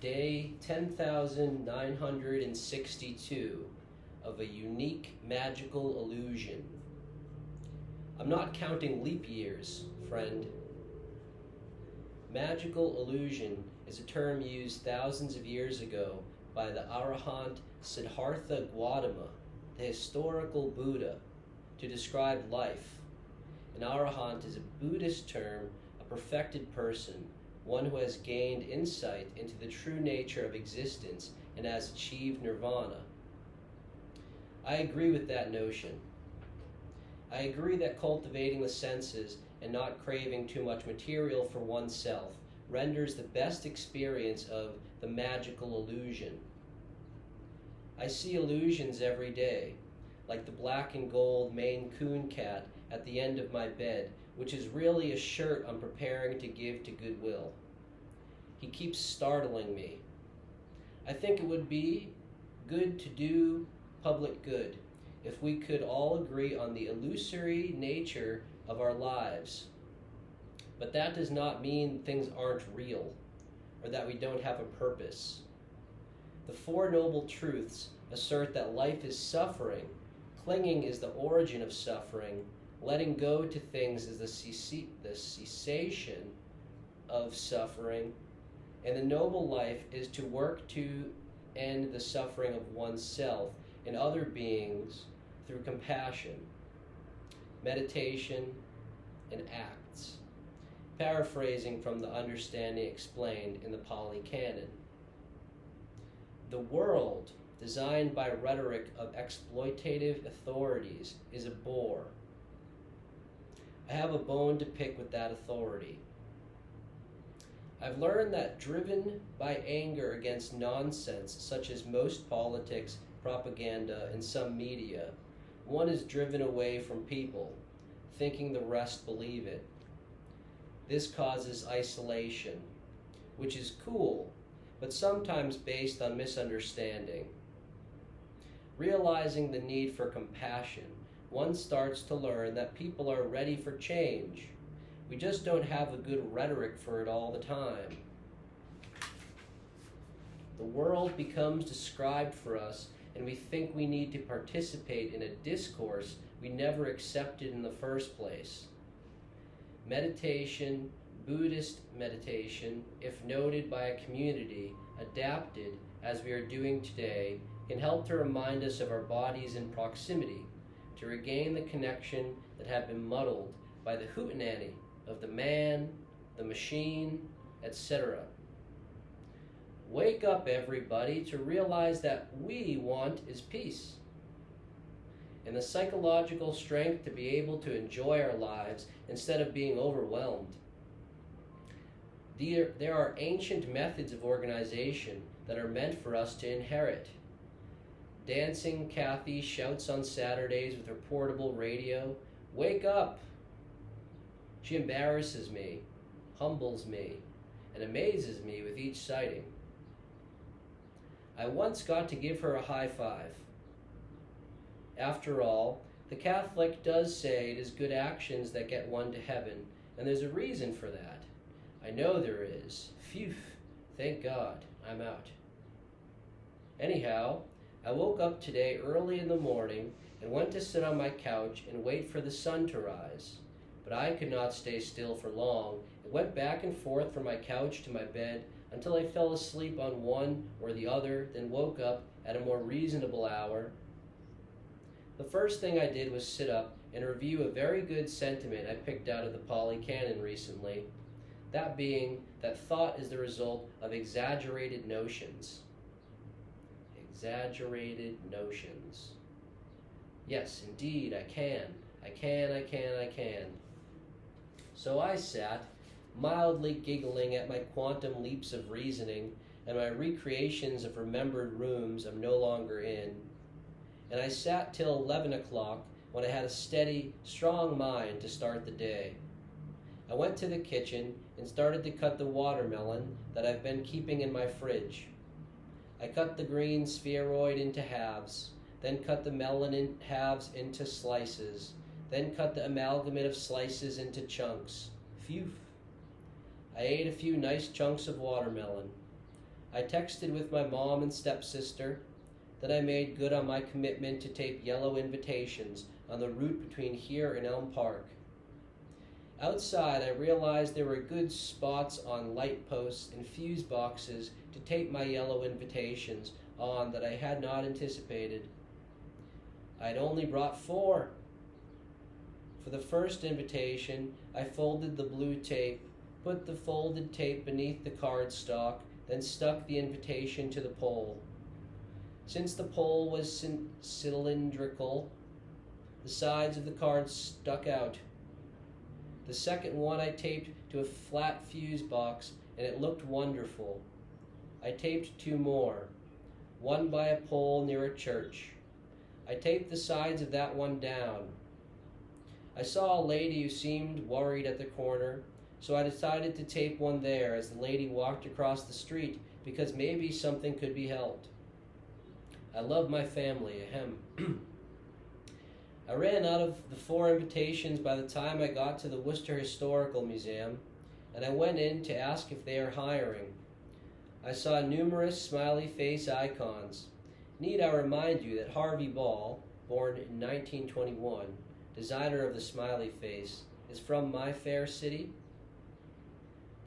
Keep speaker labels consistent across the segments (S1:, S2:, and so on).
S1: Day 10,962 of a unique magical illusion. I'm not counting leap years, friend. Magical illusion is a term used thousands of years ago by the Arahant Siddhartha Gautama, the historical Buddha, to describe life. An Arahant is a Buddhist term, a perfected person, one who has gained insight into the true nature of existence and has achieved nirvana. I agree with that notion. I agree that cultivating the senses and not craving too much material for oneself renders the best experience of the magical illusion. I see illusions every day, like the black and gold Maine Coon cat at the end of my bed, which is really a shirt I'm preparing to give to Goodwill. He keeps startling me. I think it would be good to do public good if we could all agree on the illusory nature of our lives. But that does not mean things aren't real or that we don't have a purpose. The Four Noble Truths assert that life is suffering, clinging is the origin of suffering, letting go to things is the cessation of suffering, and the noble life is to work to end the suffering of oneself and other beings through compassion, meditation, and acts. Paraphrasing from the understanding explained in the Pali Canon. The world, designed by rhetoric of exploitative authorities, is a bore. I have a bone to pick with that authority. I've learned that driven by anger against nonsense, such as most politics, propaganda, and some media, one is driven away from people, thinking the rest believe it. This causes isolation, which is cool, but sometimes based on misunderstanding. Realizing the need for compassion, one starts to learn that people are ready for change. We just don't have a good rhetoric for it all the time. The world becomes described for us, and we think we need to participate in a discourse we never accepted in the first place. Meditation, Buddhist meditation, if noted by a community, adapted as we are doing today, can help to remind us of our bodies in proximity, to regain the connection that had been muddled by the hootenanny of the man, the machine, etc. Wake up, everybody, to realize that we want is peace, and the psychological strength to be able to enjoy our lives instead of being overwhelmed. There are ancient methods of organization that are meant for us to inherit. Dancing Kathy shouts on Saturdays with her portable radio, "Wake up!" She embarrasses me, humbles me, and amazes me with each sighting. I once got to give her a high five. After all, the Catholic does say it is good actions that get one to heaven, and there's a reason for that. I know there is. Phew, thank God, I'm out. Anyhow, I woke up today early in the morning and went to sit on my couch and wait for the sun to rise. But I could not stay still for long and went back and forth from my couch to my bed until I fell asleep on one or the other, then woke up at a more reasonable hour. The first thing I did was sit up and review a very good sentiment I picked out of the Pali Canon recently, that being that thought is the result of exaggerated notions. Exaggerated notions. Yes, indeed, I can. So I sat, mildly giggling at my quantum leaps of reasoning and my recreations of remembered rooms I'm no longer in. And I sat till 11 o'clock when I had a steady, strong mind to start the day. I went to the kitchen and started to cut the watermelon that I've been keeping in my fridge. I cut the green spheroid into halves, then cut the melon in halves into slices, then cut the amalgamate of slices into chunks. Phew. I ate a few nice chunks of watermelon. I texted with my mom and stepsister. Then I made good on my commitment to tape yellow invitations on the route between here and Elm Park. Outside, I realized there were good spots on light posts and fuse boxes to tape my yellow invitations on that I had not anticipated. I'd only brought 4. For the first invitation, I folded the blue tape, put the folded tape beneath the cardstock, then stuck the invitation to the pole. Since the pole was cylindrical, the sides of the card stuck out. The second one I taped to a flat fuse box, and it looked wonderful. I taped 2 more, one by a pole near a church. I taped the sides of that one down. I saw a lady who seemed worried at the corner, so I decided to tape one there as the lady walked across the street because maybe something could be helped. I love my family, ahem. I ran out of the 4 invitations by the time I got to the Worcester Historical Museum, and I went in to ask if they are hiring. I saw numerous smiley face icons. Need I remind you that Harvey Ball, born in 1921, designer of the smiley face, is from my fair city?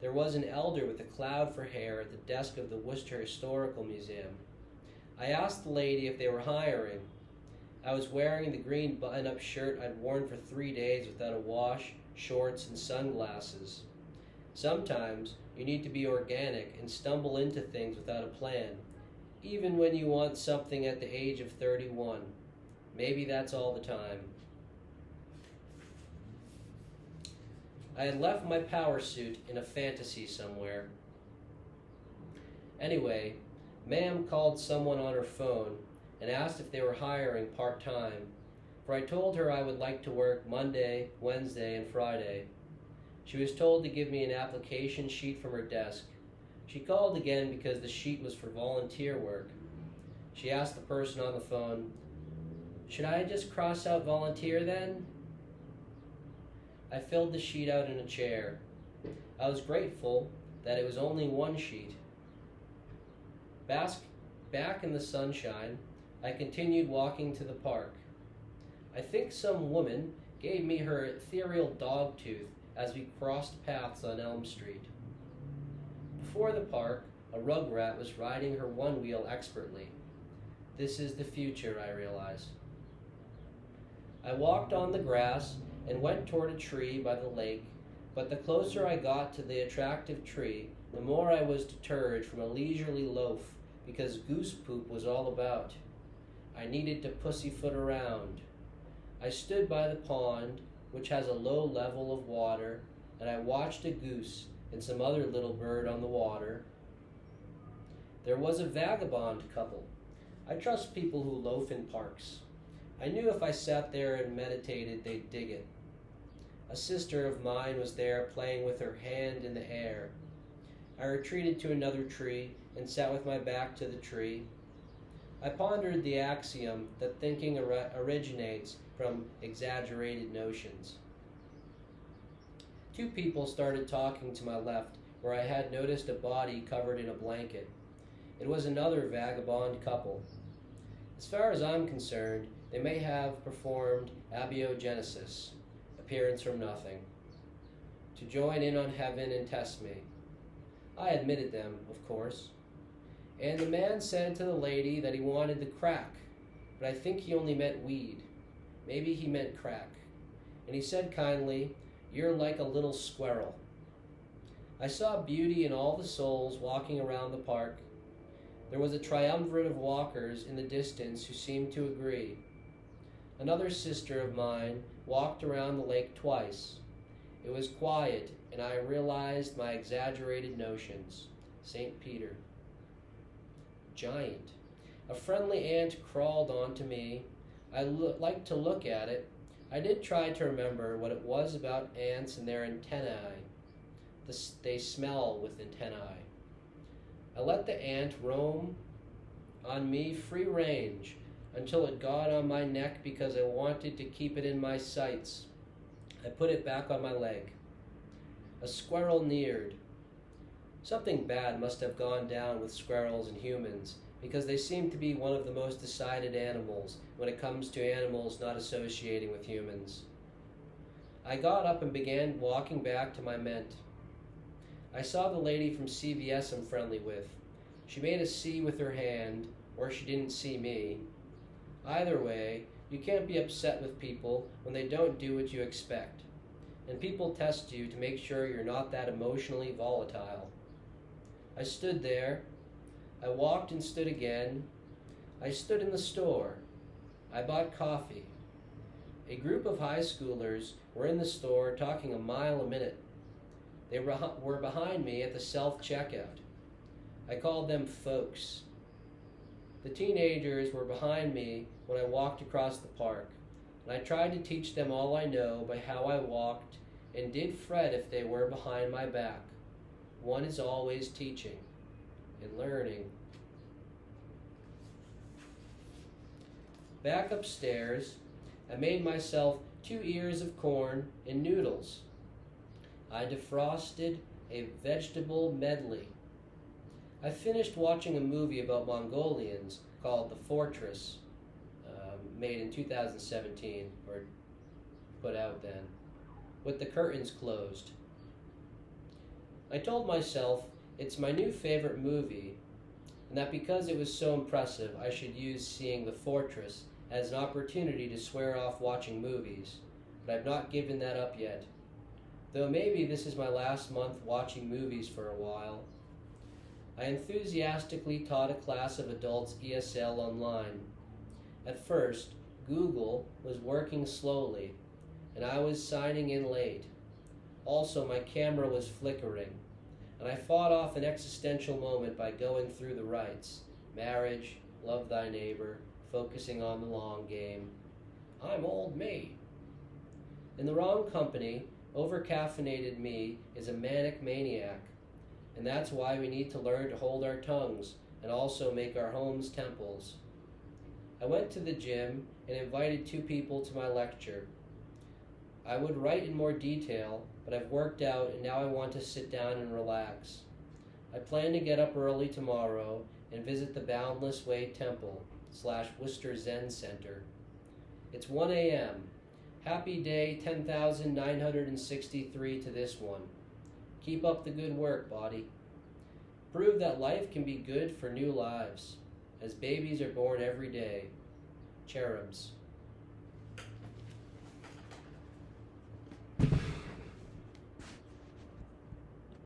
S1: There was an elder with a cloud for hair at the desk of the Worcester Historical Museum. I asked the lady if they were hiring. I was wearing the green button-up shirt I'd worn for 3 days without a wash, shorts, and sunglasses. Sometimes you need to be organic and stumble into things without a plan, even when you want something at the age of 31. Maybe that's all the time. I had left my power suit in a fantasy somewhere. Anyway, Ma'am called someone on her phone and asked if they were hiring part-time, for I told her I would like to work Monday, Wednesday, and Friday. She was told to give me an application sheet from her desk. She called again because the sheet was for volunteer work. She asked the person on the phone, "Should I just cross out volunteer then?" I filled the sheet out in a chair. I was grateful that it was only 1 sheet. Back in the sunshine, I continued walking to the park. I think some woman gave me her ethereal dog tooth as we crossed paths on Elm Street. Before the park, a rugrat was riding her one wheel expertly. This is the future, I realized. I walked on the grass and went toward a tree by the lake, but the closer I got to the attractive tree, the more I was deterred from a leisurely loaf because goose poop was all about. I needed to pussyfoot around. I stood by the pond, which has a low level of water, and I watched a goose and some other little bird on the water. There was a vagabond couple. I trust people who loaf in parks. I knew if I sat there and meditated, they'd dig it. A sister of mine was there playing with her hand in the air. I retreated to another tree and sat with my back to the tree. I pondered the axiom that thinking originates from exaggerated notions. 2 people started talking to my left, where I had noticed a body covered in a blanket. It was another vagabond couple. As far as I'm concerned, they may have performed abiogenesis, appearance from nothing, to join in on heaven and test me. I admitted them, of course. And the man said to the lady that he wanted the crack, but I think he only meant weed. Maybe he meant crack. And he said kindly, "You're like a little squirrel." I saw beauty in all the souls walking around the park. There was a triumvirate of walkers in the distance who seemed to agree. Another sister of mine walked around the lake twice. It was quiet, and I realized my exaggerated notions. St. Peter. Giant. A friendly ant crawled onto me. I liked to look at it. I did try to remember what it was about ants and their antennae. They smell with antennae. I let the ant roam on me free range until it got on my neck because I wanted to keep it in my sights. I put it back on my leg. A squirrel neared. Something bad must have gone down with squirrels and humans, because they seem to be one of the most decided animals when it comes to animals not associating with humans. I got up and began walking back to my ment. I saw the lady from CVS I'm friendly with. She made a C with her hand, or she didn't see me. Either way, you can't be upset with people when they don't do what you expect, and people test you to make sure you're not that emotionally volatile. I stood there. I walked and stood again. I stood in the store. I bought coffee. A group of high schoolers were in the store talking a mile a minute. They were behind me at the self-checkout. I called them folks. The teenagers were behind me when I walked across the park, and I tried to teach them all I know by how I walked, and did fret if they were behind my back. One is always teaching and learning. Back upstairs, I made myself 2 ears of corn and noodles. I defrosted a vegetable medley. I finished watching a movie about Mongolians called The Fortress, made in 2017, or put out then, with the curtains closed. I told myself it's my new favorite movie, and that because it was so impressive, I should use seeing The Fortress as an opportunity to swear off watching movies, but I've not given that up yet. Though maybe this is my last month watching movies for a while. I enthusiastically taught a class of adults ESL online. At first, Google was working slowly, and I was signing in late. Also, my camera was flickering, and I fought off an existential moment by going through the rites: marriage, love thy neighbor, focusing on the long game. I'm old maid. In the wrong company, over-caffeinated me is a manic maniac, and that's why we need to learn to hold our tongues and also make our homes temples. I went to the gym and invited 2 people to my lecture. I would write in more detail, but I've worked out and now I want to sit down and relax. I plan to get up early tomorrow and visit the Boundless Way Temple / Worcester Zen Center. It's 1 a.m. Happy day 10,963 to this one. Keep up the good work, body. Prove that life can be good for new lives, as babies are born every day. Cherubs.